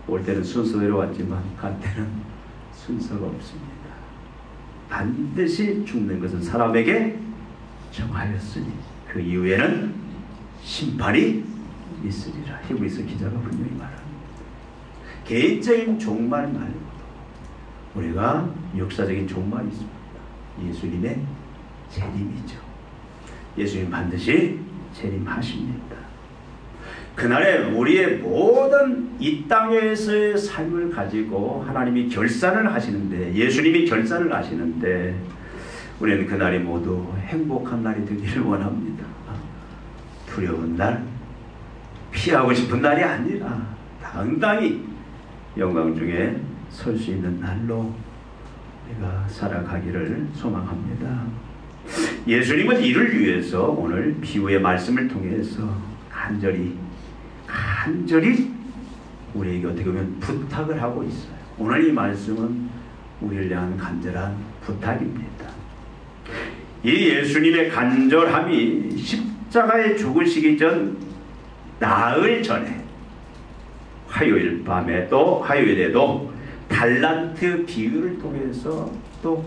올 때는 순서대로 왔지만 갈 때는 순서가 없습니다. 반드시 죽는 것은 사람에게 정하였으니 그 이후에는 심판이 있으리라. 히브리서 기자가 분명히 말합니다. 개인적인 종말 말고도 우리가 역사적인 종말이 있습니다. 예수님의 재림이죠. 예수님 반드시 재림하십니다. 그날에 우리의 모든 이 땅에서의 삶을 가지고 하나님이 결산을 하시는데, 예수님이 결산을 하시는데, 우리는 그날이 모두 행복한 날이 되기를 원합니다. 두려운 날, 피하고 싶은 날이 아니라 당당히 영광 중에 설 수 있는 날로 우리가 살아가기를 소망합니다. 예수님은 이를 위해서 오늘 비유의 말씀을 통해서 간절히 우리에게 어떻게 보면 부탁을 하고 있어요. 오늘 이 말씀은 우리를 향한 간절한 부탁입니다. 이 예수님의 간절함이 십자가에 죽으시기 전 나흘 전에 화요일 밤에 또 화요일에도 달란트 비유를 통해서 또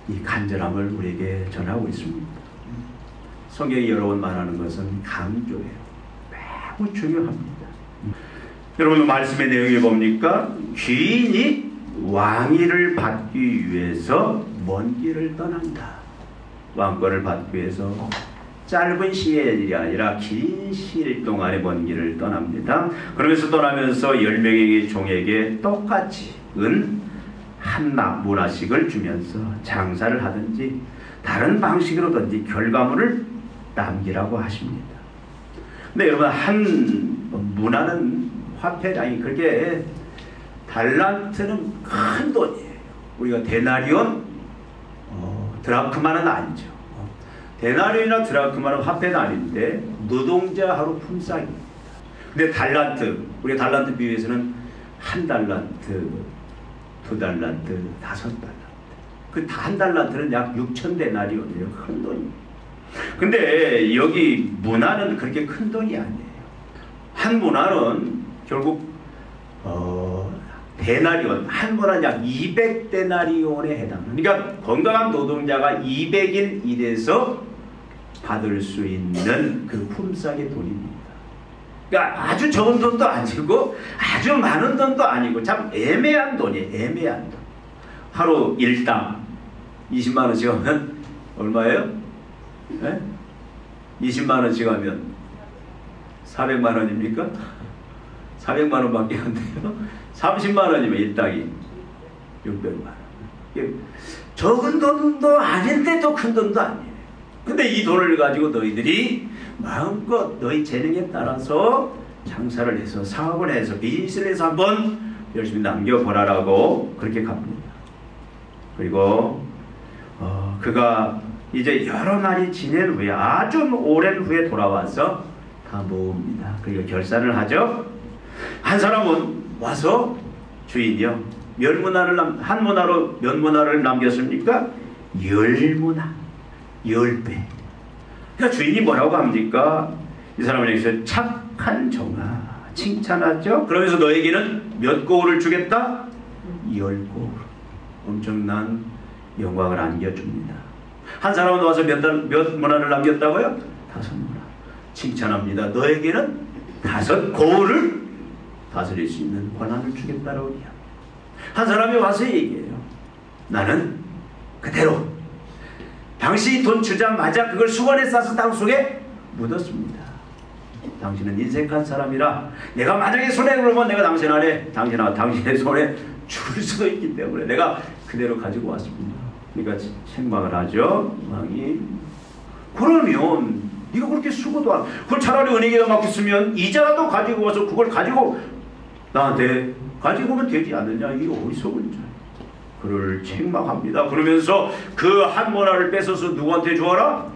이 간절함을 우리에게 전하고 있습니다. 성경이 여러 번 말하는 것은 강조예요. 매우 중요합니다. 여러분 말씀의 내용이 뭡니까? 귀인이 왕위를 받기 위해서 먼 길을 떠난다. 왕권을 받기 위해서 짧은 시일이 아니라 긴 시일 동안의 먼 길을 떠납니다. 그러면서 떠나면서 10명의 종에게 똑같이 한 문화씩을 주면서 장사를 하든지 다른 방식으로든지 결과물을 남기라고 하십니다. 근데 여러분 한 문화는 화폐량이 그렇게 달란트는 큰 돈이에요. 우리가 데나리온 드라크마는 아니죠. 데나리온이나 드라크마는 화폐는 아닌데 노동자 하루 품삯입니다. 근데 달란트, 우리가 달란트 비유에서는 1달란트, 2달란트, 5달란트. 그 한 달란트는 약 6,000데나리온이에요. 큰 돈입니다. 근데 여기 문화는 그렇게 큰 돈이 아니에요. 한 문화는 결국 데나리온, 한 문화는 약 200데나리온에 해당합니다. 그러니까 건강한 노동자가 200일 일해서 받을 수 있는 그 품삯의 돈입니다. 그러니까 아주 적은 돈도 아니고 아주 많은 돈도 아니고 참 애매한 돈이에요. 애매한 돈. 하루 일당 20만원씩 하면 얼마예요? 네? 20만원씩 하면 400만원입니까? 400만원밖에 안 돼요. 30만원이면 일당이 600만원. 적은 돈도 아닌데 또 큰 돈도 아니에요. 근데 이 돈을 가지고 너희들이 마음껏 너희 재능에 따라서 장사를 해서 사업을 해서 비즈니스를 해서 한번 열심히 남겨보라라고 그렇게 갑니다. 그리고 그가 이제 여러 날이 지낸 후에 아주 오랜 후에 돌아와서 다 모읍니다. 그리고 결산을 하죠. 한 사람은 와서 주인이요, 한 문화로 몇 문화를 남겼습니까? 10문화, 10배. 그러니까 주인이 뭐라고 합니까? 이 사람에게서 착한 종아, 칭찬하죠. 그러면서 너에게는 몇 고울을 주겠다? 10고울. 엄청난 영광을 안겨줍니다. 한 사람은 와서 몇 문화를 남겼다고요? 5문화. 칭찬합니다. 너에게는 5고울을 다스릴 수 있는 권한을 주겠다라고 얘기합니다. 한 사람이 와서 얘기해요. 나는 그대로 당신이 돈 주자마자 그걸 수건에 싸서 땅 속에 묻었습니다. 당신은 인색한 사람이라 내가 만약에 손해 그러면 내가 당신의 손에 줄 수도 있기 때문에 내가 그대로 가지고 왔습니다. 그러니까 책망을 하죠. 왕이 그러면 네가 그렇게 수고도 안, 그걸 차라리 은행에다 맡겼으면 이자라도 가지고 와서 그걸 가지고 나한테 가지고 오면 되지 않느냐. 이게 어리석은 자. 그를 책망합니다. 그러면서 그 한 문화를 뺏어서 누구한테 주어라?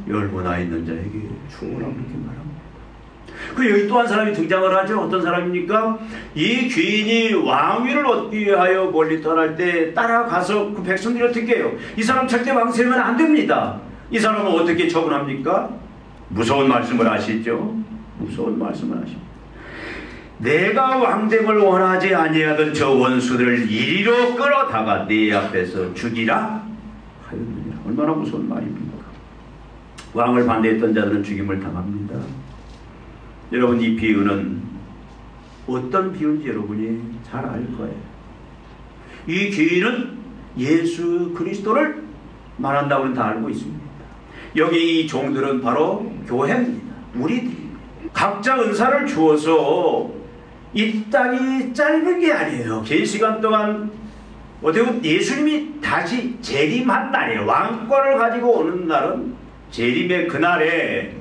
10문화 있는 자에게 주어라. 그렇게 말합니다. 그 여기 또 한 사람이 등장을 하죠. 어떤 사람입니까? 이 귀인이 왕위를 얻기 위하여 멀리 떠날 때 따라가서 그 백성들이 어떻게 해요? 이 사람 절대 망설이면 안 됩니다. 이 사람은 어떻게 처분합니까? 무서운 말씀을 하시죠. 무서운 말씀을 하십니다. 내가 왕됨을 원하지 아니하던 저 원수들을 이리로 끌어다가 네 앞에서 죽이라 하였느니라. 얼마나 무서운 말입니까? 왕을 반대했던 자들은 죽임을 당합니다. 여러분, 이 비유는 어떤 비유인지 여러분이 잘 알 거예요. 이 비유는 예수 그리스도를 말한다고는 다 알고 있습니다. 여기 이 종들은 바로 교회입니다. 우리들이 각자 은사를 주어서 이 땅이 짧은 게 아니에요. 긴 시간 동안 어떻게 보면 예수님이 다시 재림한 날이에요. 왕권을 가지고 오는 날은 재림의 그날에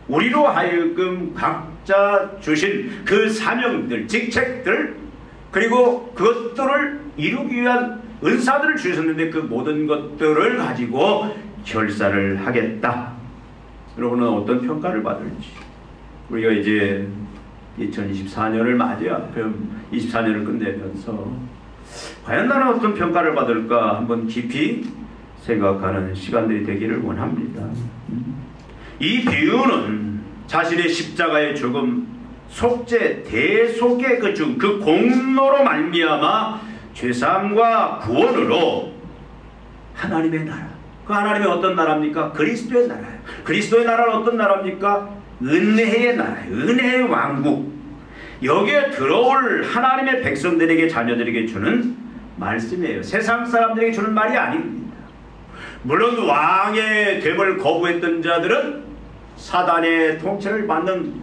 우리로 하여금 각자 주신 그 사명들, 직책들, 그리고 그것들을 이루기 위한 은사들을 주셨는데 그 모든 것들을 가지고 결사를 하겠다. 여러분은 어떤 평가를 받을지. 우리가 이제 2024년을 맞이하여 24년을 끝내면서 과연 나는 어떤 평가를 받을까 한번 깊이 생각하는 시간들이 되기를 원합니다. 이 비유는 자신의 십자가의 죽음, 속죄, 대속의 그 죽음, 그 공로로 말미암아 죄사함과 구원으로 하나님의 나라, 그 하나님의 어떤 나라입니까? 그리스도의 나라예요. 그리스도의 나라는 어떤 나라입니까? 은혜의 나라예요. 은혜의 왕국. 여기에 들어올 하나님의 백성들에게, 자녀들에게 주는 말씀이에요. 세상 사람들에게 주는 말이 아닙니다. 물론 왕의 됨을 거부했던 자들은 사단의 통치를 받는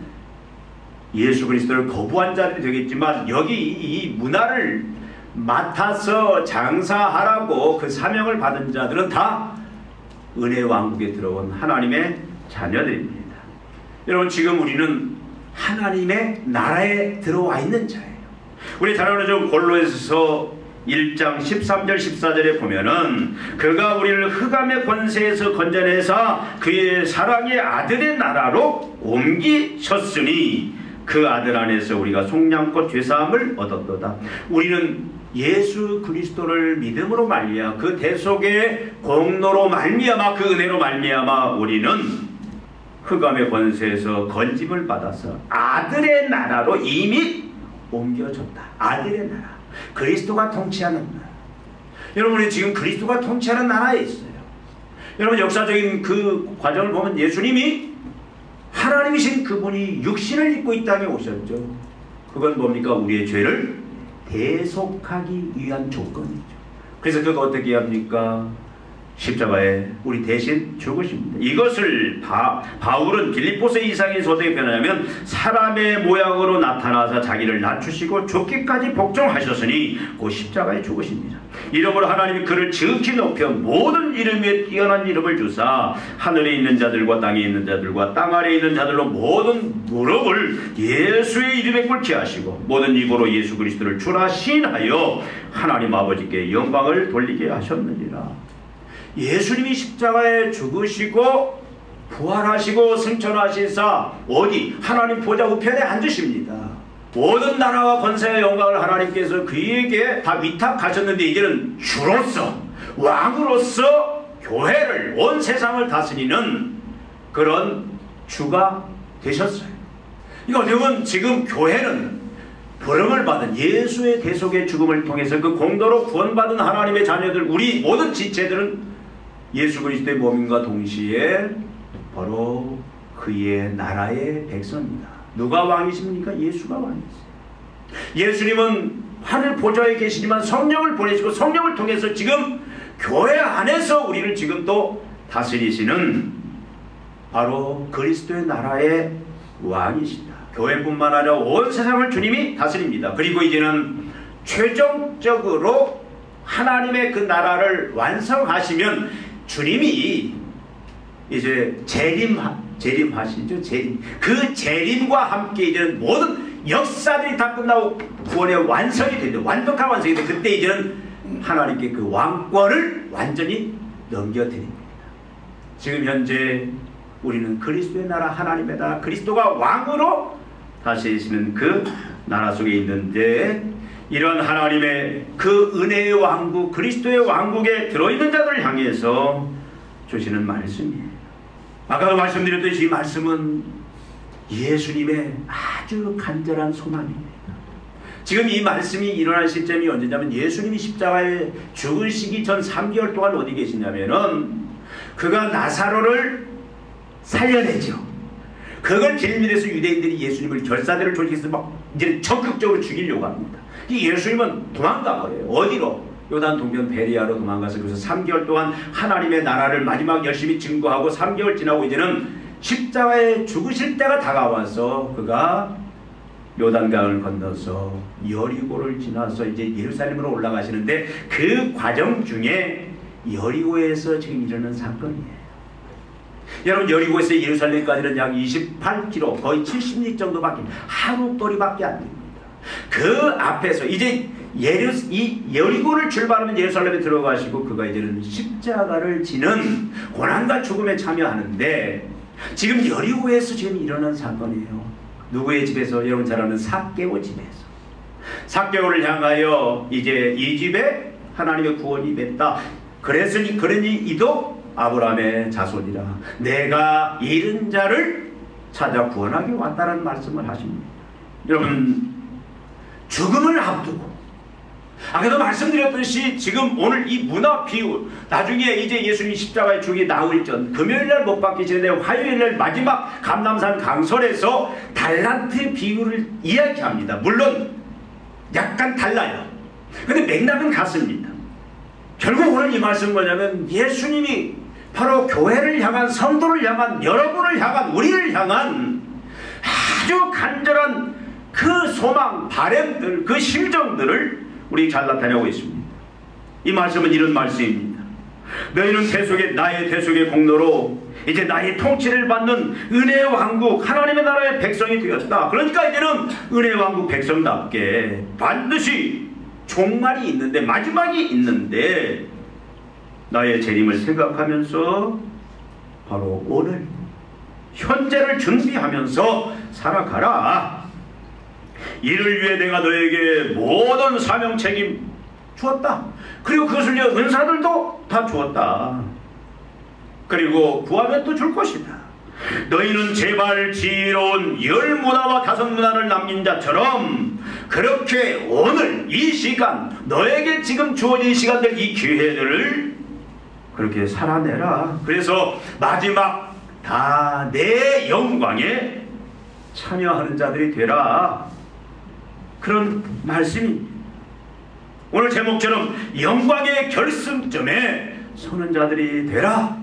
예수 그리스도를 거부한 자들이 되겠지만, 여기 이 문화를 맡아서 장사하라고 그 사명을 받은 자들은 다 은혜의 왕국에 들어온 하나님의 자녀들입니다. 여러분, 지금 우리는 하나님의 나라에 들어와 있는 자예요. 우리 잘 아는 골로새서 1장 13절 14절에 보면은 그가 우리를 흑암의 권세에서 건져내사 그의 사랑의 아들의 나라로 옮기셨으니 그 아들 안에서 우리가 속량껏 죄사함을 얻었도다. 우리는 예수 그리스도를 믿음으로 말미암아 그 대속의 공로로 말미암아 그 은혜로 말미암아 우리는 흑암의 권세에서 건짐을 받아서 아들의 나라로 이미 옮겨졌다. 아들의 나라, 그리스도가 통치하는 나라. 여러분이 지금 그리스도가 통치하는 나라에 있어요. 여러분, 역사적인 그 과정을 보면 예수님이 하나님이신 그분이 육신을 입고 이 땅에 오셨죠. 그건 뭡니까? 우리의 죄를 대속하기 위한 조건이죠. 그래서 그거 어떻게 합니까? 십자가에 우리 대신 죽으십니다. 이것을 바울은 빌립보서 2장에서 어떻게 표현하냐면 사람의 모양으로 나타나서 자기를 낮추시고 죽기까지 복종하셨으니 그 십자가에 죽으십니다. 이러므로 하나님이 그를 지극히 높여 모든 이름에 뛰어난 이름을 주사 하늘에 있는 자들과 땅에 있는 자들과 땅 아래에 있는 자들로 모든 무릎을 예수의 이름에 꿇게 하시고 모든 입으로 예수 그리스도를 주라 시인하여 하나님 아버지께 영광을 돌리게 하셨느니라. 예수님이 십자가에 죽으시고 부활하시고 승천하시사 어디? 하나님 보좌 우편에 앉으십니다. 모든 나라와 권세와 영광을 하나님께서 그에게 다 위탁하셨는데 이제는 주로서 왕으로서 교회를, 온 세상을 다스리는 그런 주가 되셨어요. 이거 어떻게 보면 지금 교회는 부름을 받은 예수의 대속의 죽음을 통해서 그 공로로 구원받은 하나님의 자녀들, 우리 모든 지체들은 예수 그리스도의 몸과 동시에 바로 그의 나라의 백성입니다. 누가 왕이십니까? 예수가 왕이세요. 예수님은 하늘 보좌에 계시지만 성령을 보내시고 성령을 통해서 지금 교회 안에서 우리를 지금 또 다스리시는 바로 그리스도의 나라의 왕이시다. 교회뿐만 아니라 온 세상을 주님이 다스립니다. 그리고 이제는 최종적으로 하나님의 그 나라를 완성하시면 주님이 이제 재림하시죠. 그 재림과 함께 이제는 모든 역사들이 다 끝나고 구원의 완성이 되죠. 완벽한 완성이 되죠. 그때 이제는 하나님께 그 왕권을 완전히 넘겨드립니다. 지금 현재 우리는 그리스도의 나라, 하나님의 나라, 그리스도가 왕으로 다스리시는 그 나라 속에 있는데, 이런 하나님의 그 은혜의 왕국, 그리스도의 왕국에 들어있는 자들을 향해서 주시는 말씀이에요. 아까 말씀드렸듯이 이 말씀은 예수님의 아주 간절한 소망입니다. 지금 이 말씀이 일어날 시점이 언제냐면 예수님이 십자가에 죽으시기 전 3개월 동안 어디 계시냐면은 그가 나사로를 살려내죠. 그걸 빌미해서 유대인들이 예수님을 결사대를 조직해서 막 이제 적극적으로 죽이려고 합니다. 이 예수님은 도망가 버려요. 어디로? 요단 동편 베리아로 도망가서 그래서 3개월 동안 하나님의 나라를 마지막 열심히 증거하고 3개월 지나고 이제는 십자가에 죽으실 때가 다가와서 그가 요단강을 건너서 여리고를 지나서 이제 예루살렘으로 올라가시는데 그 과정 중에 여리고에서 지금 일어나는 사건이에요. 여러분, 여리고에서 예루살렘까지는 약 28km, 거의 70리 정도밖에, 하루거리밖에 안 됩니다. 그 앞에서 이제 이 여리고를 출발하면 예루살렘에 들어가시고 그가 이제는 십자가를 지는 고난과 죽음에 참여하는데 지금 여리고에서 지금 일어난 사건이에요. 누구의 집에서? 여러분 잘 아는 삭개오 집에서. 삭개오를 향하여 이제 이 집에 하나님의 구원이 맺다. 그러니 이도 아브라함의 자손이라 내가 잃은 자를 찾아 구원하기 왔다는 말씀을 하십니다. 여러분, 죽음을 앞두고 아까도 말씀드렸듯이 지금 오늘 이 문화 비유, 나중에 이제 예수님 십자가에 죽이 나흘 전 금요일날 못 박기 전에 화요일날 마지막 감람산 강설에서 달란트 비유를 이야기합니다. 물론 약간 달라요. 근데 맥락은 같습니다. 결국 오늘 이 말씀은 뭐냐면 예수님이 바로 교회를 향한, 성도를 향한, 여러분을 향한, 우리를 향한 아주 간절한 그 소망, 바램들, 그 심정들을 우리 잘 나타내고 있습니다. 이 말씀은 이런 말씀입니다. 너희는 나의 대속의 공로로 이제 나의 통치를 받는 은혜의 왕국, 하나님의 나라의 백성이 되었다. 그러니까 이제는 은혜의 왕국 백성답게 반드시 종말이 있는데, 마지막이 있는데 나의 재림을 생각하면서 바로 오늘 현재를 준비하면서 살아가라. 이를 위해 내가 너에게 모든 사명 책임 주었다. 그리고 그것을 위해 은사들도 다 주었다. 그리고 구하면 또 줄 것이다. 너희는 제발 지혜로운 10문화와 5문화를 남긴 자처럼 그렇게 오늘 이 시간, 너에게 지금 주어진 시간들, 이 기회들을 그렇게 살아내라. 그래서 마지막 다 내 영광에 참여하는 자들이 되라. 그런 말씀입니다. 오늘 제목처럼 영광의 결승점에 서는 자들이 되라.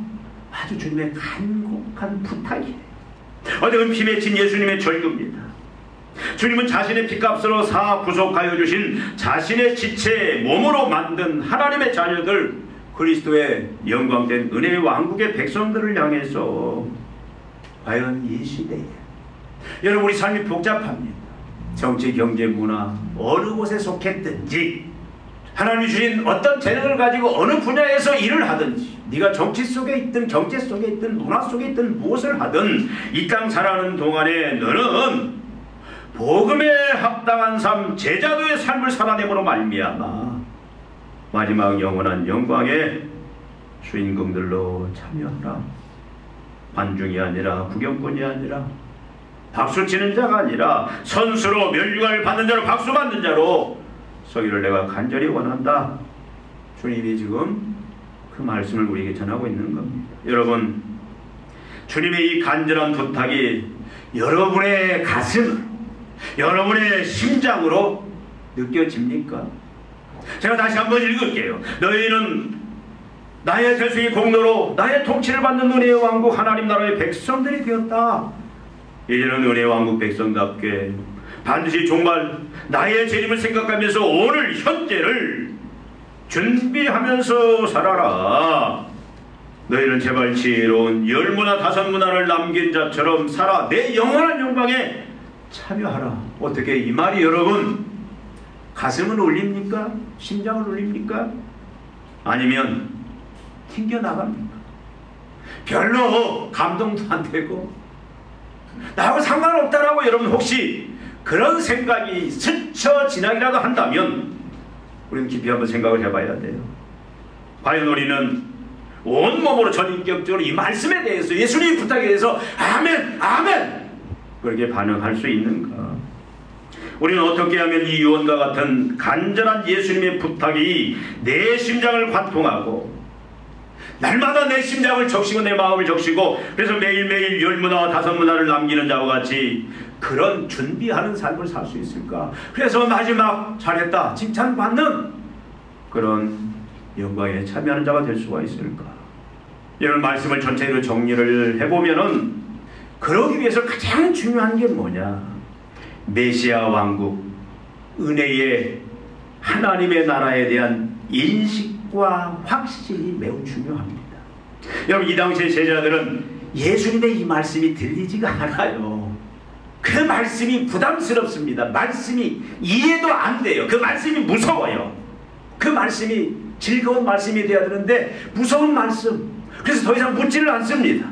아주 주님의 간곡한 부탁이에요. 어제는 피 맺힌 예수님의 절규입니다. 주님은 자신의 피값으로 사 구속하여 주신 자신의 지체 몸으로 만든 하나님의 자녀들, 그리스도의 영광된 은혜의 왕국의 백성들을 향해서 과연 이 시대에 여러분, 우리 삶이 복잡합니다. 정치, 경제, 문화, 어느 곳에 속했든지 하나님이 주신 어떤 재능을 가지고 어느 분야에서 일을 하든지, 네가 정치 속에 있든 경제 속에 있든 문화 속에 있든 무엇을 하든 이 땅 살아가는 동안에 너는 복음에 합당한 삶, 제자도의 삶을 살아내므로 말미암아 마지막 영원한 영광의 주인공들로 참여하라. 관중이 아니라, 구경꾼이 아니라, 박수치는 자가 아니라 선수로 면류관을 받는 자로, 박수 받는 자로 서기를 내가 간절히 원한다. 주님이 지금 그 말씀을 우리에게 전하고 있는 겁니다. 여러분, 주님의 이 간절한 부탁이 여러분의 가슴, 여러분의 심장으로 느껴집니까? 제가 다시 한번 읽을게요. 너희는 나의 대속의 공로로 나의 통치를 받는 은혜의 왕국 하나님 나라의 백성들이 되었다. 이제는 은혜의 왕국 백성답게 반드시 정말 나의 재림을 생각하면서 오늘 현재를 준비하면서 살아라. 너희는 제발 지혜로운 10문화 5문화를 남긴 자처럼 살아 내 영원한 영광에 참여하라. 어떻게 이 말이 여러분 가슴을 울립니까? 심장을 울립니까? 아니면 튕겨나갑니까? 별로 감동도 안 되고 나하고 상관없다라고 여러분 혹시 그런 생각이 스쳐 지나기라도 한다면 우리는 깊이 한번 생각을 해봐야 돼요. 과연 우리는 온몸으로 전인격적으로 이 말씀에 대해서, 예수님의 부탁에 대해서 아멘, 아멘 그렇게 반응할 수 있는가? 우리는 어떻게 하면 이 유언과 같은 간절한 예수님의 부탁이 내 심장을 관통하고 날마다 내 심장을 적시고 내 마음을 적시고 그래서 매일매일 10문화와 5문화를 남기는 자와 같이 그런 준비하는 삶을 살 수 있을까? 그래서 마지막 잘했다 칭찬받는 그런 영광에 참여하는 자가 될 수가 있을까? 이런 말씀을 전체로 정리를 해보면은 그러기 위해서 가장 중요한 게 뭐냐? 메시아 왕국, 은혜의 하나님의 나라에 대한 인식과 확신이 매우 중요합니다. 여러분, 이 당시의 제자들은 예수님의 이 말씀이 들리지가 않아요. 그 말씀이 부담스럽습니다. 말씀이 이해도 안 돼요. 그 말씀이 무서워요. 그 말씀이 즐거운 말씀이 되어야 되는데 무서운 말씀. 그래서 더 이상 묻지를 않습니다.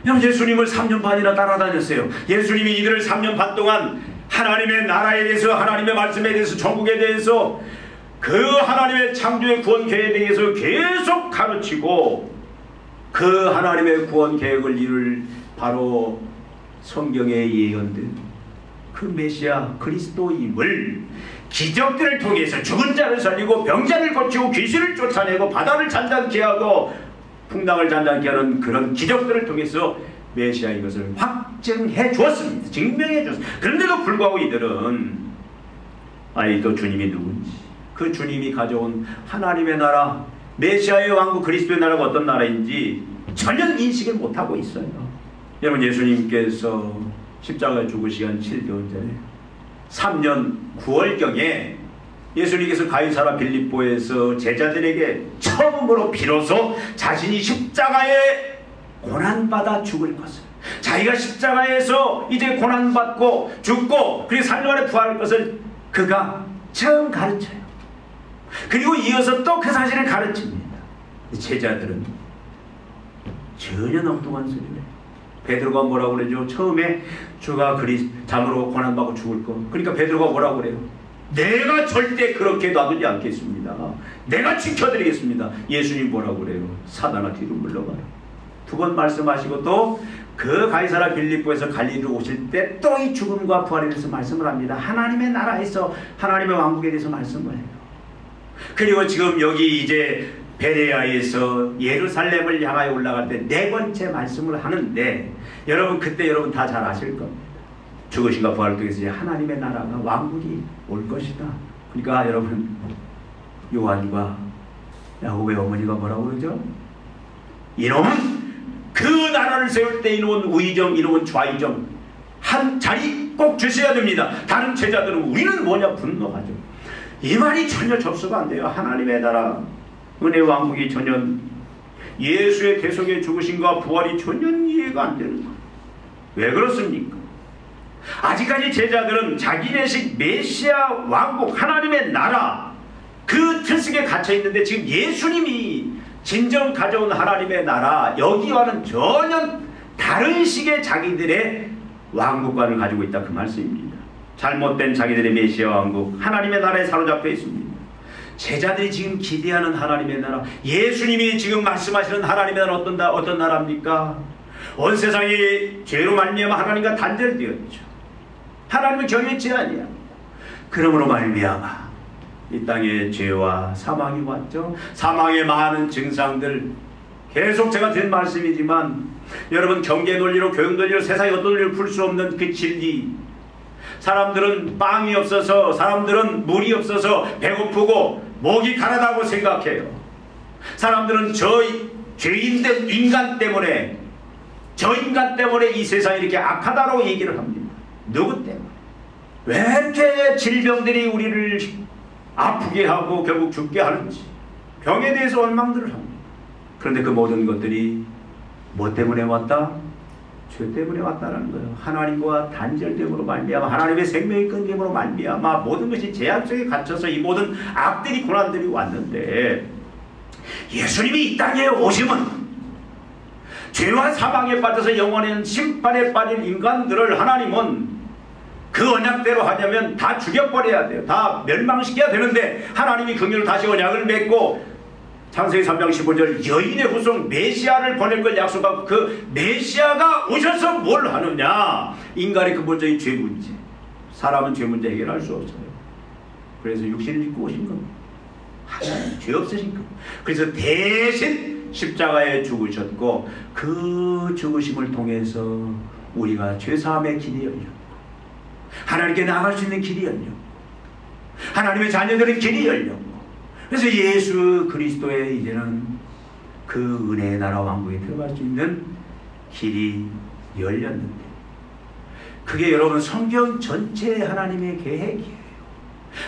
예수님을 3년 반이나 따라다녔어요. 예수님이 이들을 3년 반 동안 하나님의 나라에 대해서, 하나님의 말씀에 대해서, 천국에 대해서, 그 하나님의 창조의 구원 계획에 대해서 계속 가르치고 그 하나님의 구원 계획을 이룰 바로 성경에 예언된 그 메시아 그리스도임을 기적들을 통해서 죽은 자를 살리고 병자를 고치고 귀신을 쫓아내고 바다를 잔잔케 하고 풍랑을 잔잔케 하는 그런 기적들을 통해서 메시아인 것을 확증해 주었습니다. 증명해 주었습니다. 그런데도 불구하고 이들은 또 주님이 누군지, 그 주님이 가져온 하나님의 나라, 메시아의 왕국 그리스도의 나라가 어떤 나라인지 전혀 인식을 못하고 있어요. 여러분, 예수님께서 십자가에 죽으시기 한 7개월 전에 3년 9월경에 예수님께서 가이사라 빌립보에서 제자들에게 처음으로 비로소 자신이 십자가에 고난받아 죽을 것을, 자기가 십자가에서 이제 고난받고 죽고 그리고 3년 만에 부활할 것을 그가 처음 가르쳐요. 그리고 이어서 또 그 사실을 가르칩니다. 제자들은 전혀 엉뚱한 소리를 해요. 베드로가 뭐라고 그러죠? 처음에 주가 잠으로 고난받고 죽을 거. 그러니까 베드로가 뭐라고 그래요? 내가 절대 그렇게 놔두지 않겠습니다. 내가 지켜드리겠습니다. 예수님 뭐라고 그래요? 사단아 뒤로 물러가라. 2번 말씀하시고 또 그 가이사라 빌립보에서 갈릴리로 오실 때 또 이 죽음과 부활에 대해서 말씀을 합니다. 하나님의 나라에서 하나님의 왕국에 대해서 말씀을 해요. 그리고 지금 여기 이제 베레아에서 예루살렘을 향하여 올라갈 때 4번째 말씀을 하는데 여러분, 그때 여러분 다 잘 아실 겁니다. 죽으신가 부활을 통해서 이제 하나님의 나라가 왕국이 올 것이다. 그러니까 여러분, 요한과 야곱의 어머니가 뭐라고 그러죠? 이놈은 그 나라를 세울 때 이놈은 우의정, 이놈은 좌의정 한 자리 꼭 주셔야 됩니다. 다른 제자들은 우리는 뭐냐 분노하죠. 이 말이 전혀 접수가 안 돼요. 하나님의 나라, 은혜 왕국이 전혀, 예수의 대속의 죽으심과 부활이 전혀 이해가 안 되는 거예요. 왜 그렇습니까? 아직까지 제자들은 자기네식 메시아 왕국, 하나님의 나라 그 틀 속에 갇혀 있는데 지금 예수님이 진정 가져온 하나님의 나라, 여기와는 전혀 다른 식의 자기들의 왕국관을 가지고 있다, 그 말씀입니다. 잘못된 자기들의 메시아 왕국, 하나님의 나라에 사로잡혀 있습니다. 제자들이 지금 기대하는 하나님의 나라, 예수님이 지금 말씀하시는 하나님의 나라 어떤 나라입니까? 온 세상이 죄로 말미암아 하나님과 단절되었죠. 하나님을 경외치 아니야. 그러므로 말미암아 이 땅에 죄와 사망이 왔죠. 사망의 많은 증상들, 계속 제가 드린 말씀이지만 여러분, 경제 논리로, 교육 논리로, 세상의 어떤 논리로 풀 수 없는 그 진리, 사람들은 빵이 없어서, 사람들은 물이 없어서 배고프고 목이 가라다고 생각해요. 사람들은 저 죄인된 인간 때문에, 저 인간 때문에 이 세상이 이렇게 악하다고 얘기를 합니다. 누구 때문에? 왜 이렇게 질병들이 우리를 아프게 하고 결국 죽게 하는지, 병에 대해서 원망들을 합니다. 그런데 그 모든 것들이 뭐 때문에 왔다? 죄 때문에 왔다는 거예요. 하나님과 단절됨으로 말미암아, 하나님의 생명이 끊김으로 말미암아 모든 것이 제약 속에 갇혀서 이 모든 악들이, 고난들이 왔는데, 예수님이 이 땅에 오심은 죄와 사망에 빠져서 영원한 심판에 빠진 인간들을 하나님은 그 언약대로 하냐면 다 죽여버려야 돼요. 다 멸망시켜야 되는데 하나님이 긍휼을 다시 언약을 맺고 창세기 3장 15절 여인의 후손 메시아를 보낼 걸 약속하고 그 메시아가 오셔서 뭘 하느냐? 인간의 근본적인 죄 문제. 사람은 죄 문제 해결할 수 없어요. 그래서 육신을 입고 오신 겁니다. 하나님 죄 없으신 겁니다. 그래서 대신 십자가에 죽으셨고 그 죽으심을 통해서 우리가 죄사함의 길이 열렸고 하나님께 나갈 수 있는 길이 열렸고 하나님의 자녀들의 길이 열렸고 그래서 예수 그리스도의 이제는 그 은혜의 나라 왕국에 들어갈 수 있는 길이 열렸는데 그게 여러분 성경 전체 하나님의 계획이에요.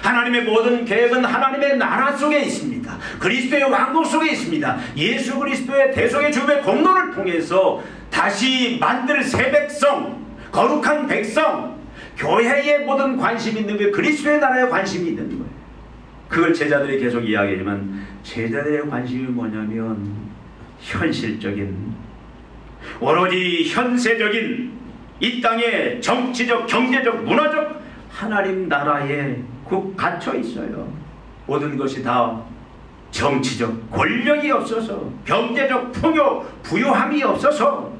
하나님의 모든 계획은 하나님의 나라 속에 있습니다. 그리스도의 왕국 속에 있습니다. 예수 그리스도의 대속의 주의 공로를 통해서 다시 만들 새 백성, 거룩한 백성, 교회에 모든 관심이 있는 게 그리스도의 나라에 관심이 있는 거예요. 그걸 제자들이 계속 이야기하지만 제자들의 관심이 뭐냐면 현실적인 오로지 현세적인 이 땅의 정치적, 경제적, 문화적 하나님 나라에 국 갇혀 있어요. 모든 것이 다 정치적 권력이 없어서 경제적 풍요, 부유함이 없어서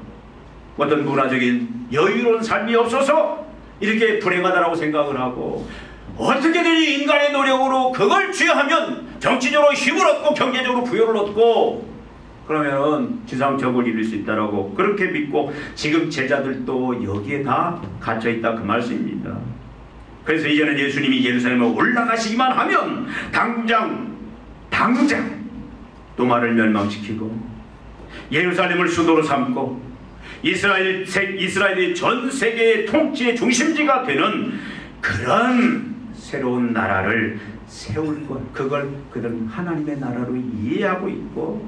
어떤 문화적인 여유로운 삶이 없어서 이렇게 불행하다라고 생각을 하고 어떻게든 인간의 노력으로 그걸 취하면 정치적으로 힘을 얻고 경제적으로 부여를 얻고 그러면 지상적을 이룰 수 있다라고 그렇게 믿고 지금 제자들도 여기에 다 갇혀있다 그 말씀입니다. 그래서 이제는 예수님이 예루살렘에 올라가시기만 하면 당장 로마를 멸망시키고 예루살렘을 수도로 삼고 이스라엘이 전 세계의 통치의 중심지가 되는 그런 새로운 나라를 세울 것, 그걸 그들은 하나님의 나라로 이해하고 있고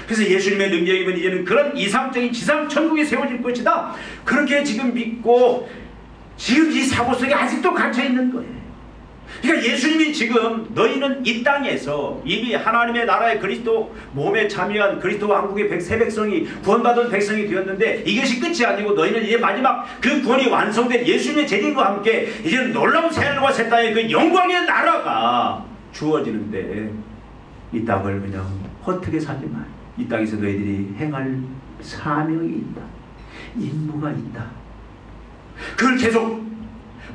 그래서 예수님의 능력이면 이제는 그런 이상적인 지상 천국이 세워질 것이다 그렇게 지금 믿고 지금 이 사고 속에 아직도 갇혀있는 거예요. 그러니까 예수님이 지금 너희는 이 땅에서 이미 하나님의 나라의 그리스도 몸에 참여한 그리스도 왕국의 새 백성이 구원받은 백성이 되었는데 이것이 끝이 아니고 너희는 이제 마지막 그 구원이 완성된 예수님의 재림과 함께 이제 놀라운 새하늘과 새 땅의 그 영광의 나라가 주어지는데 이 땅을 그냥 헛되게 사지 마. 이 땅에서 너희들이 행할 사명이 있다. 임무가 있다. 그걸 계속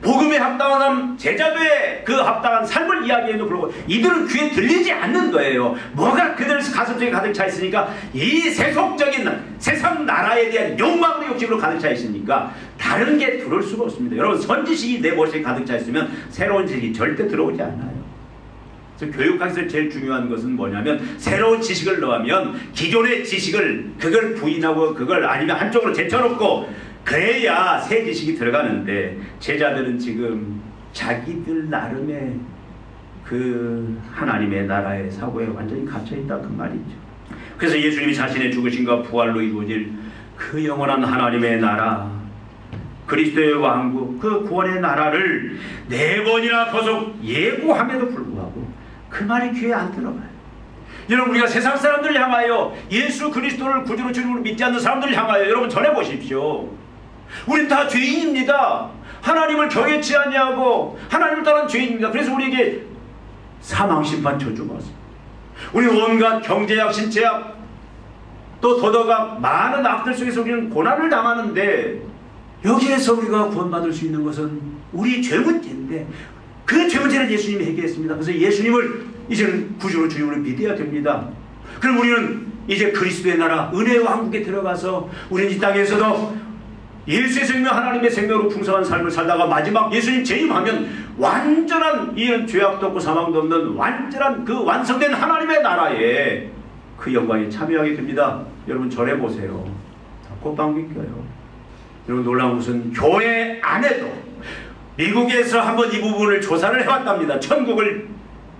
복음에 합당한 제자도의 그 합당한 삶을 이야기해도 불구하고 이들은 귀에 들리지 않는 거예요. 뭐가 그들 가슴속에 가득 차 있으니까 이 세속적인 세상 나라에 대한 욕망으로 욕심으로 가득 차 있으니까 다른 게 들어올 수가 없습니다. 여러분 선지식이 내 머릿속에 가득 차 있으면 새로운 지식이 절대 들어오지 않아요. 그래서 교육학에서 제일 중요한 것은 뭐냐면 새로운 지식을 넣으면 기존의 지식을 그걸 부인하고 그걸 아니면 한쪽으로 제쳐놓고 그래야 새 지식이 들어가는데 제자들은 지금 자기들 나름의 그 하나님의 나라의 사고에 완전히 갇혀있다 그 말이죠. 그래서 예수님이 자신의 죽으심과 부활로 이루어질 그 영원한 하나님의 나라 그리스도의 왕국 그 구원의 나라를 4번이나 계속 예고함에도 불구하고 그 말이 귀에 안 들어가요. 여러분 우리가 세상 사람들을 향하여 예수 그리스도를 구주로 주님으로 믿지 않는 사람들을 향하여 여러분 전해보십시오. 우린 다 죄인입니다. 하나님을 경외치 아니하고 하나님을 따른 죄인입니다. 그래서 우리에게 사망심판 저주받습니다. 우리 온갖 경제학, 신체학 또 도덕학 많은 악들 속에서 우리는 고난을 당하는데 여기에서 우리가 구원받을 수 있는 것은 우리 죄 문제인데 그 죄 문제를 예수님이 해결했습니다. 그래서 예수님을 이제는 구주로 주님으로 믿어야 됩니다. 그럼 우리는 이제 그리스도의 나라 은혜의 왕국에 들어가서 우리는 이 땅에서도 예수의 생명 하나님의 생명으로 풍성한 삶을 살다가 마지막 예수님 재림하면 완전한 이런 죄악도 없고 사망도 없는 완전한 그 완성된 하나님의 나라에 그 영광에 참여하게 됩니다. 여러분 전해보세요. 꽃방귀 껴요. 여러분 놀라운 것은 교회 안에도 미국에서 한번 이 부분을 조사를 해봤답니다. 천국을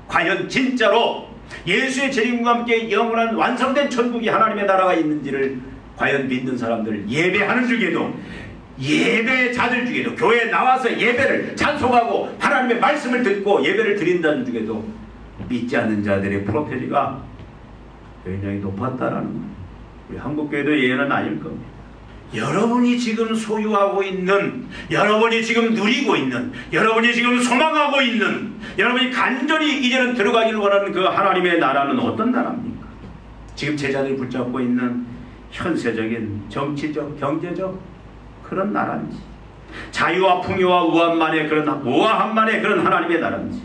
과연 진짜로 예수의 재림과 함께 영원한 완성된 천국이 하나님의 나라가 있는지를 과연 믿는 사람들 예배하는 중에도 예배자들 중에도 교회에 나와서 예배를 찬송하고 하나님의 말씀을 듣고 예배를 드린다는 중에도 믿지 않는 자들의 프로페지가 굉장히 높았다라는 거예요. 우리 한국교회도 예외는 아닐 겁니다. 여러분이 지금 소유하고 있는, 여러분이 지금 누리고 있는, 여러분이 지금 소망하고 있는, 여러분이 간절히 이제는 들어가기를 원하는 그 하나님의 나라는 어떤 나라입니까? 지금 제자들이 붙잡고 있는 현세적인 정치적, 경제적 그런 나라인지, 자유와 풍요와 우한만의 그런 우아한만의 그런 하나님의 나라인지,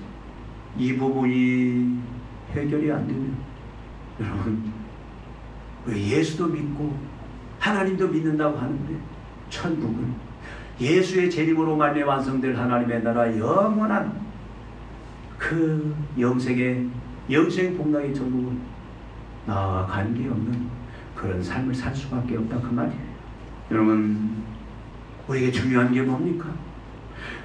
이 부분이 해결이 안 되면 여러분, 예수도 믿고 하나님도 믿는다고 하는데 천국은 예수의 재림으로 말미암아 완성될 하나님의 나라, 영원한 그 영생의 복락의 천국은 나와 관계없는 그런 삶을 살 수밖에 없다, 그 말이에요. 여러분, 우리에게 중요한 게 뭡니까?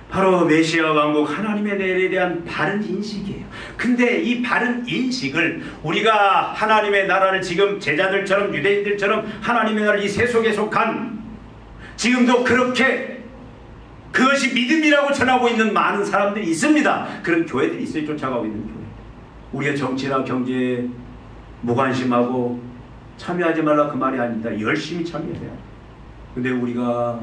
바로 메시아 왕국 하나님의 나라에 대한 바른 인식이에요. 근데 이 바른 인식을 우리가 하나님의 나라를 지금 제자들처럼 유대인들처럼 하나님의 나라를 이 세속에 속한 지금도 그렇게 그것이 믿음이라고 전하고 있는 많은 사람들이 있습니다. 그런 교회들이 있어요. 쫓아가고 있는 교회. 우리가 정치나 경제에 무관심하고 참여하지 말라 그 말이 아닙니다. 열심히 참여해야. 근데 우리가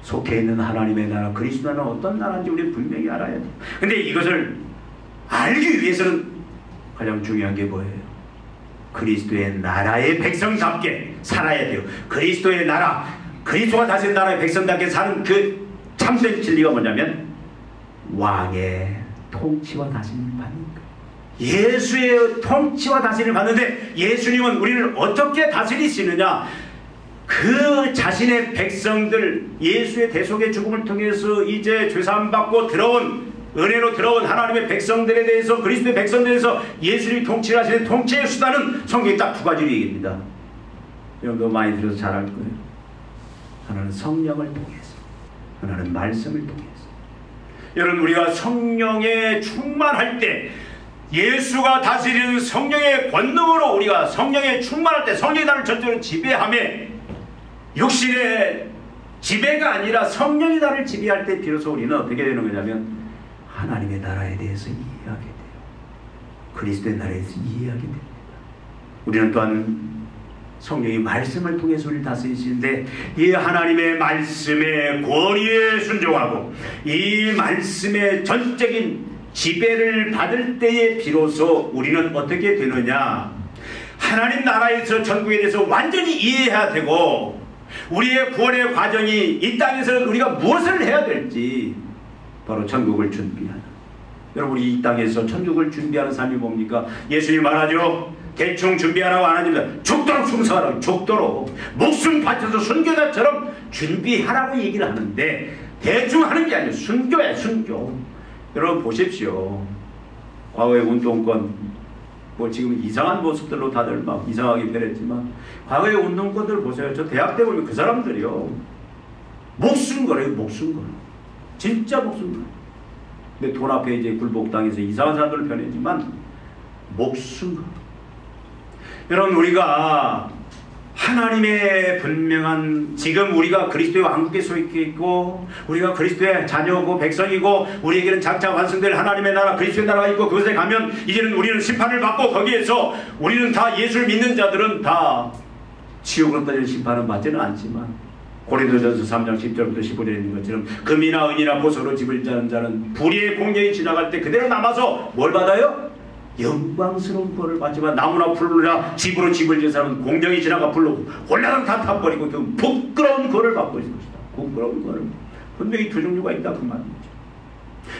속해 있는 하나님의 나라, 그리스도 나라는 어떤 나라인지 우리는 분명히 알아야 돼요. 근데 이것을 알기 위해서는 가장 중요한 게 뭐예요? 그리스도의 나라의 백성답게 살아야 돼요. 그리스도의 나라, 그리스도가 다스린 나라의 백성답게 사는 그 참된 진리가 뭐냐면 왕의 통치와 다스림을 받는 거예요. 예수의 통치와 다스림을 받는데 예수님은 우리를 어떻게 다스리시느냐? 그 자신의 백성들, 예수의 대속의 죽음을 통해서 이제 죄사함 받고 들어온, 은혜로 들어온 하나님의 백성들에 대해서, 그리스도의 백성들에 대해서 예수님이 통치를 하시는 통치의 수단은 성경에 딱 두 가지를 얘기합니다. 여러분도 많이 들어서 잘 알 거예요. 하나는 성령을 통해서, 하나는 말씀을 통해서. 여러분, 우리가 성령에 충만할 때, 예수가 다스리는 성령의 권능으로 우리가 성령에 충만할 때, 성령이 나를 전적으로 지배하며 육신의 지배가 아니라 성령이 나를 지배할 때 비로소 우리는 어떻게 되는 거냐면 하나님의 나라에 대해서 이해하게 돼요. 그리스도의 나라에 대해서 이해하게 됩니다. 우리는 또한 성령이 말씀을 통해서 우리를 다스리시는데 이 하나님의 말씀의 권위에 순종하고 이 말씀의 전적인 지배를 받을 때에 비로소 우리는 어떻게 되느냐, 하나님 나라에서 천국에 대해서 완전히 이해해야 되고, 우리의 구원의 과정이 이 땅에서는 우리가 무엇을 해야 될지, 바로 천국을 준비하는. 여러분, 우리 이 땅에서 천국을 준비하는 삶이 뭡니까? 예수님 말하죠. 대충 준비하라고 안 합니다. 죽도록 충성하라고, 죽도록 목숨 바쳐서 순교자처럼 준비하라고 얘기를 하는데, 대충 하는 게 아니에요. 순교야, 순교. 여러분 보십시오. 과거의 운동권, 뭐 지금 이상한 모습들로 다들 막 이상하게 변했지만 과거의 운동권들 보세요. 저 대학 때 보면 그 사람들이요, 목숨 걸어요. 목숨 걸어. 진짜 목숨 걸어. 근데 돈 앞에 이제 굴복당해서 이상한 사람들 변했지만 목숨 걸어. 여러분, 우리가 하나님의 분명한, 지금 우리가 그리스도의 왕국에 속해 있고 우리가 그리스도의 자녀고 백성이고 우리에게는 장차 완성될 하나님의 나라, 그리스도의 나라가 있고, 그것에 가면 이제는 우리는 심판을 받고 거기에서 우리는 다 예수를 믿는 자들은 다 지옥으로 떨어질 심판은 받지는 않지만 고린도전서 3장 10절부터 15절에 있는 것처럼 금이나 은이나 보석으로 집을 짜는 자는 불의의 공경이 지나갈 때 그대로 남아서 뭘 받아요? 영광스러운 벌을 받지만 나무나 풀이나 집으로 집을 지은 사람은 공경이 지나가 불로 홀라당 다 타버리고 그 부끄러운 벌을 받고 있을 것이다. 부끄러운 벌을. 분명히 두 종류가 있다, 그 말이죠.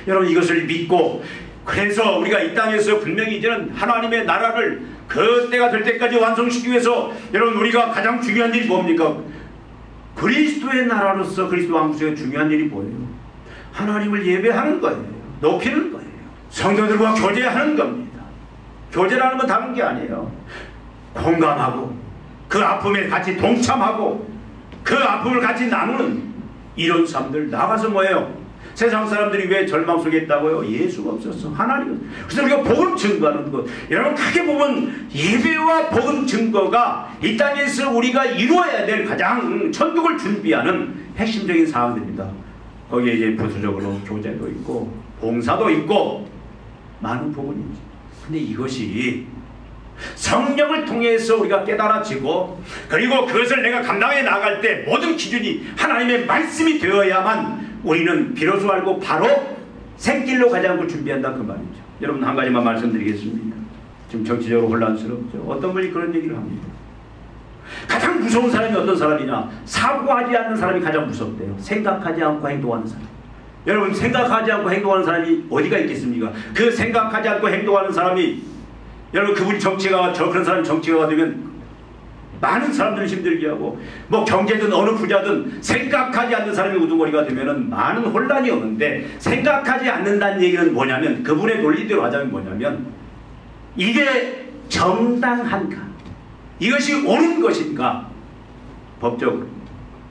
여러분, 이것을 믿고, 그래서 우리가 이 땅에서 분명히 이제는 하나님의 나라를 그 때가 될 때까지 완성시키기 위해서, 여러분, 우리가 가장 중요한 일이 뭡니까? 그리스도의 나라로서 그리스도 왕국의 중요한 일이 뭐예요? 하나님을 예배하는 거예요. 높이는 거예요. 성도들과 교제하는 겁니다. 교제라는 건 다른 게 아니에요. 공감하고 그 아픔에 같이 동참하고 그 아픔을 같이 나누는 이런 사람들. 나가서 뭐예요? 세상 사람들이 왜 절망 속에 있다고요? 예수가 없었어. 하나님. 그래서 우리가 복음 증거하는 것. 여러분, 크게 보면 예배와 복음 증거가 이 땅에서 우리가 이루어야 될 가장 천국을 준비하는 핵심적인 사항들입니다. 거기에 이제 부수적으로 교제도 있고 봉사도 있고 많은 부분이 있죠. 근데 이것이 성령을 통해서 우리가 깨달아지고, 그리고 그것을 내가 감당해 나갈 때 모든 기준이 하나님의 말씀이 되어야만 우리는 비로소 알고 바로 생길로 가지 않고 준비한다, 그 말이죠. 여러분, 한 가지만 말씀드리겠습니다. 지금 정치적으로 혼란스럽죠. 어떤 분이 그런 얘기를 합니다. 가장 무서운 사람이 어떤 사람이냐? 사고하지 않는 사람이 가장 무섭대요. 생각하지 않고 행동하는 사람. 여러분, 생각하지 않고 행동하는 사람이 어디가 있겠습니까? 그 생각하지 않고 행동하는 사람이, 여러분, 그분이 정치가가, 그런 사람이 정치가가 되면 많은 사람들을 힘들게 하고, 뭐 경제든 어느 분야든 생각하지 않는 사람이 우두머리가 되면은 많은 혼란이 오는데, 생각하지 않는다는 얘기는 뭐냐면, 그분의 논리대로 하자면 뭐냐면, 이게 정당한가? 이것이 옳은 것인가? 법적으로.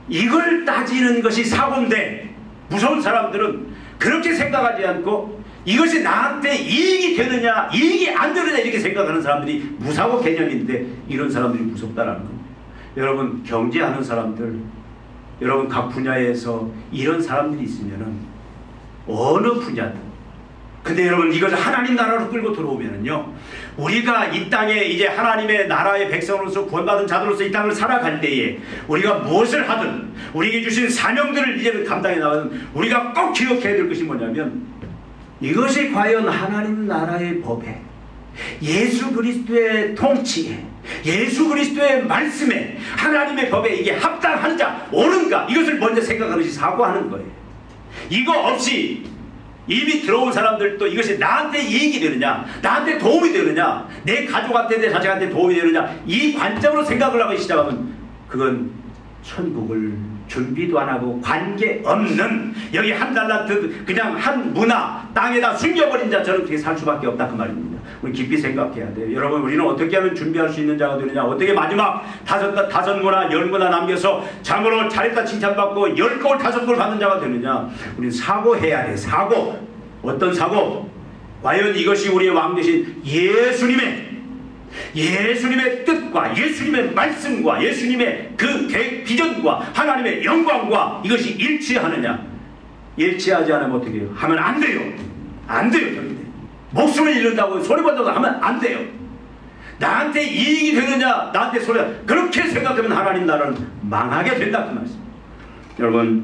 이걸 따지는 것이 사고인데, 무서운 사람들은 그렇게 생각하지 않고 이것이 나한테 이익이 되느냐 이익이 안 되느냐 이렇게 생각하는 사람들이 무사고 개념인데, 이런 사람들이 무섭다라는 겁니다. 여러분, 경제하는 사람들, 여러분 각 분야에서 이런 사람들이 있으면은 어느 분야든, 근데 여러분 이것을 하나님 나라로 끌고 들어오면은요, 우리가 이 땅에 이제 하나님의 나라의 백성으로서 구원받은 자들로서 이 땅을 살아갈 때에 우리가 무엇을 하든 우리에게 주신 사명들을 이제는 감당해 나가는, 우리가 꼭 기억해야 될 것이 뭐냐면, 이것이 과연 하나님 나라의 법에, 예수 그리스도의 통치에, 예수 그리스도의 말씀에, 하나님의 법에 이게 합당한가 옳은가, 이것을 먼저 생각하는 것이 사고하는 거예요. 이거 없이 이미 들어온 사람들도 이것이 나한테 이익이 되느냐, 나한테 도움이 되느냐, 내 가족한테, 내 자식한테 도움이 되느냐, 이 관점으로 생각을 하기 시작하면 그건 천국을 준비도 안 하고 관계없는, 여기 한 달란트 그냥 한 문화 땅에다 숨겨버린 자처럼 그렇게 살 수밖에 없다, 그 말입니다. 우리 깊이 생각해야 돼요. 여러분, 우리는 어떻게 하면 준비할 수 있는 자가 되느냐, 어떻게 마지막 다섯 문화, 열 문화 남겨서 참으로 잘했다 칭찬받고 10골 5골 받는 자가 되느냐. 우리는 사고해야 돼. 사고. 어떤 사고? 과연 이것이 우리의 왕 되신 예수님의 뜻과 예수님의 말씀과 예수님의 그 계획, 비전과 하나님의 영광과 이것이 일치하느냐. 일치하지 않으면 어떻게 해요? 하면 안 돼요. 안 돼요. 절대. 목숨을 잃는다고 소리받아서 하면 안 돼요. 나한테 이익이 되느냐, 나한테 소리가, 그렇게 생각하면 하나님 나라는 망하게 된다, 그 말씀. 여러분,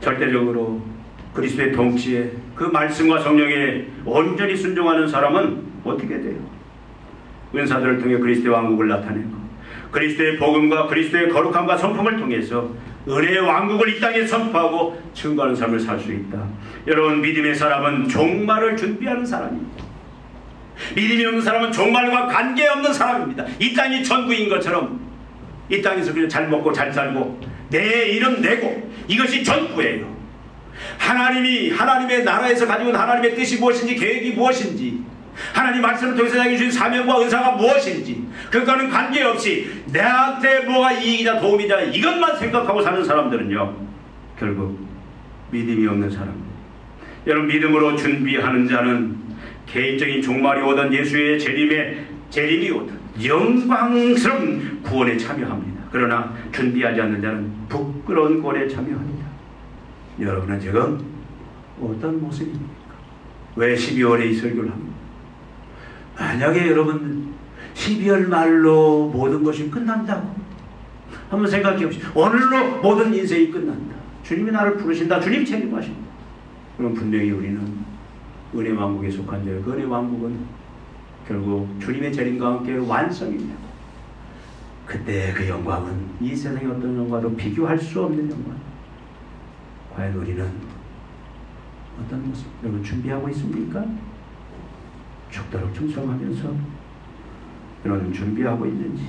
절대적으로 그리스도의 통치에, 그 말씀과 성령에 온전히 순종하는 사람은 어떻게 돼요? 은사들을 통해 그리스도의 왕국을 나타내고, 그리스도의 복음과 그리스도의 거룩함과 성품을 통해서 은혜의 왕국을 이 땅에 선포하고 증거하는 삶을 살 수 있다. 여러분, 믿음의 사람은 종말을 준비하는 사람입니다. 믿음이 없는 사람은 종말과 관계없는 사람입니다. 이 땅이 천국인 것처럼 이 땅에서 그냥 잘 먹고 잘 살고 내 이름 내고, 이것이 전부예요. 하나님의 나라에서 가지고 있는 하나님의 뜻이 무엇인지, 계획이 무엇인지, 하나님 말씀을 통해서 자기 주신 사명과 은사가 무엇인지, 그거는 관계없이 내한테 뭐가 이익이냐 도움이냐 이것만 생각하고 사는 사람들은요, 결국 믿음이 없는 사람입니다. 여러분, 믿음으로 준비하는 자는 개인적인 종말이 오든 예수의 재림이 오든 영광스러운 구원에 참여합니다. 그러나 준비하지 않는 자는 부끄러운 꼴에 참여합니다. 여러분은 지금 어떤 모습입니까? 왜 12월에 이 설교를 합니까? 만약에 여러분 12월 말로 모든 것이 끝난다고 한번 생각해 보십시오. 오늘로 모든 인생이 끝난다. 주님이 나를 부르신다. 주님 책임하신다. 그럼 분명히 우리는 은혜 왕국에 속한 자예요. 그 은혜 왕국은 결국 주님의 재림과 함께 완성입니다. 그때 그 영광은 이 세상의 어떤 영광도 비교할 수 없는 영광. 과연 우리는 어떤 모습, 여러분 준비하고 있습니까? 죽도록 충성하면서 여러분 준비하고 있는지,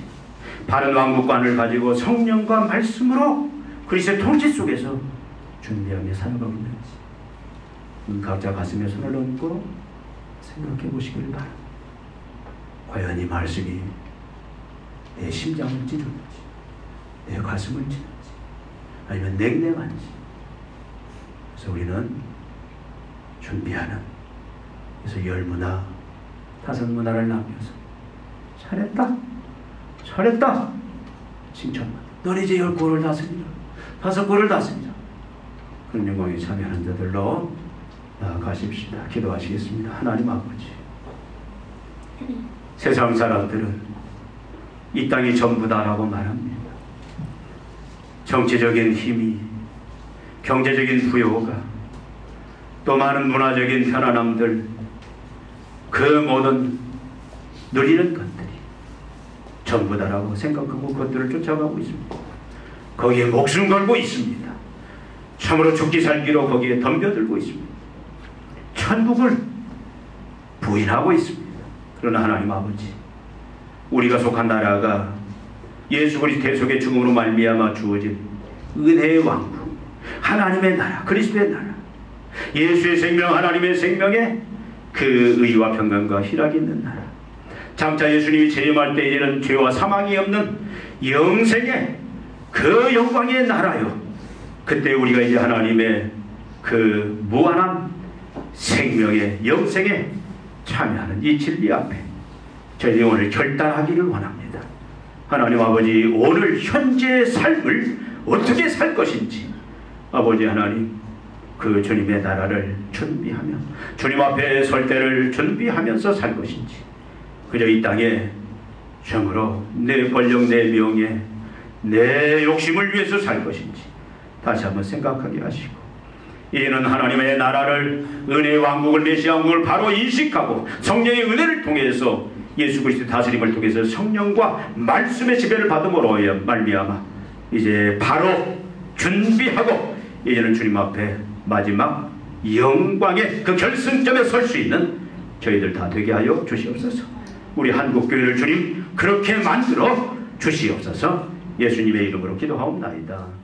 바른 왕국관을 가지고 성령과 말씀으로 그리스도의 통치 속에서 준비하며 살아가고 있는지, 각자 가슴에 손을 얹고 생각해 보시길 바랍니다. 과연 이 말씀이 내 심장을 찌르는지, 내 가슴을 찌르는지, 아니면 냉랭한지. 그래서 우리는 준비하는, 그래서 10문화 5문화를 남겨서 잘했다 칭찬받아. 너는 이제 10골을 다스리라, 5골을 다스리라. 그런 영광에 참여하는 자들로 나아가십시다. 기도하시겠습니다. 하나님 아버지, 세상 사람들은 이 땅이 전부다라고 말합니다. 정치적인 힘이, 경제적인 부요가, 또 많은 문화적인 편안함들, 그 모든 누리는 것들이 전부다라고 생각하고 그것들을 쫓아가고 있습니다. 거기에 목숨 걸고 있습니다. 참으로 죽기 살기로 거기에 덤벼들고 있습니다. 천국을 부인하고 있습니다. 그러나 하나님 아버지, 우리가 속한 나라가 예수 그리스도의 속의 죽음으로 말미암아 주어진 은혜의 왕국, 하나님의 나라, 그리스도의 나라, 예수의 생명, 하나님의 생명에 그 의와 평강과 희락이 있는 나라, 장차 예수님이 재림할 때 이제는 죄와 사망이 없는 영생의 그 영광의 나라요. 그때 우리가 이제 하나님의 그 무한한 생명의 영생에 참여하는 이 진리 앞에 저희들이 오늘 결단하기를 원합니다. 하나님 아버지, 오늘 현재의 삶을 어떻게 살 것인지 아버지 하나님, 그 주님의 나라를 준비하며 주님 앞에 설 때를 준비하면서 살 것인지, 그저 이 땅에 정으로 내 권력, 내 명예, 내 욕심을 위해서 살 것인지 다시 한번 생각하게 하시고, 이는 하나님의 나라를, 은혜의 왕국을, 메시아 왕국을 바로 인식하고 성령의 은혜를 통해서 예수 그리스도의 다스림을 통해서 성령과 말씀의 지배를 받음으로 말미암아 이제 바로 준비하고 이제는 주님 앞에 마지막 영광의 그 결승점에 설 수 있는 저희들 다 되게 하여 주시옵소서. 우리 한국교회를 주님 그렇게 만들어 주시옵소서. 예수님의 이름으로 기도하옵나이다.